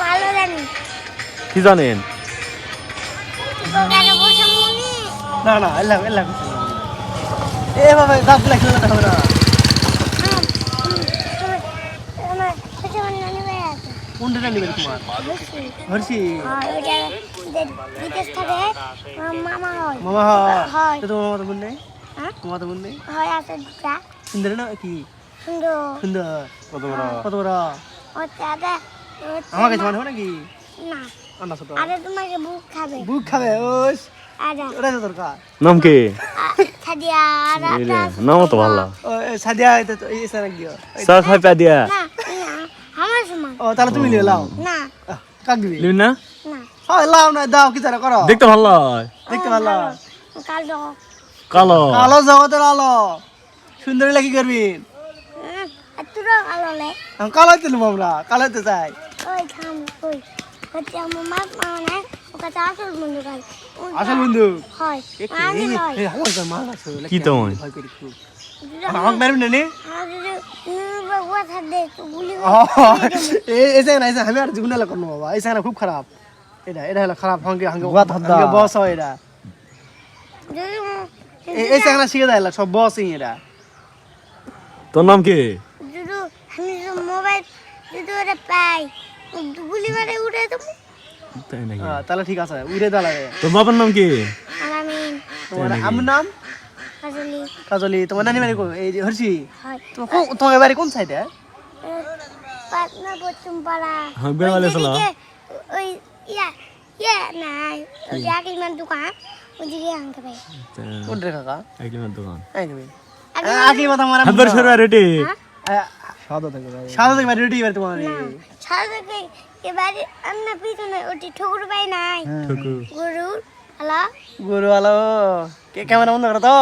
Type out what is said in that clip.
ভালো জানি কি জানেন? না না আল্লাহ আল্লাহ এ বাবা গাছ লাগছে না হবে না কোনটা নিবেন তোমার হর্ষি মামা হয় মামা হয় তো তোমার মামা তো বোন নেই হ্যাঁ তোমার তো বোন নেই হয় আছে দুটা সুন্দর না কি সুন্দর সুন্দর কত বড়? কত বড় হচ্ছে আদা আমার কাছে মানে হবে নাকি না আন্না ছোট আদা তোমাকে বুক খাবে বুক খাবে ওস আদা ওটা তো দরকার নাম কি? খাদিয়া আদা এই রে, নামও তো ভালো। ও সাদিয়া এটা তো এই সারা দিও সাত হাই পা দিয়া। না না আমার সমান ও তাহলে তুমি লিয়ে লাও না কাক দিবি লিবি না? না হয় লাও না দাও কি তারা করো দেখতে ভালো হয়। দেখতে ভালো কালো কালো। কালো জগতের আলো সুন্দরী লাগি করবি এতটা কালো লে কালো তুলব আমরা কালো তো চাই ওই খাম ওই হচ্ছে আমার মাছ মানে ওকে আসল বন্ধু খাই আসল বন্ধু হয় আমি লয় আমার তো মাল আছে কি তো হয়? ভয় করি খুব আমাকে মারবি না নে বাবা থাকে তো গুলি এই যে না আমি আর জীবনে লাগনো বাবা এই সারা খুব খারাপ এটা হলো খারাপ হাঙ্গে হাঙ্গে বাত হাদ্দা। হাঙ্গে বস হয় এটা যদি এই সারা শিখে দেয় সব বসই এটা তোর নাম কি? যদি আমি মোবাইল যদি ওরা পাই গুলি মারে উড়ে দেবো তাই নাকি? তাহলে ঠিক আছে উড়ে দাঁড়াবে তোর বাবার নাম কি? আলামিন তোমার আমার নাম কাজলি কাজলি তোমার নানি বাড়ি কোন এই যে হর্ষি হয় তোমার বাড়ি কোন সাইডে পাটনা পশ্চিম পাড়া হ্যাঁ, বেড়ালে চলো। ওই ইয়া ইয়া নাই ওই যে আকলিমান দোকান ওইদিকে আনতে পাই কোন রে কাকা একলিমের দোকান। এই নেবে আকি কথা মারা হাতবার সরা রেডি। সাদা থেকে ভাই সাদা থেকে ভাই রেডি ভাই তোমার ছাড়বে এবারে আমরা পিছনে ওটি ঠকুর পাই নাই ঠুকু। গরুর হ্যালো গুরু আলো কে ক্যামেরা বন্ধ করো তো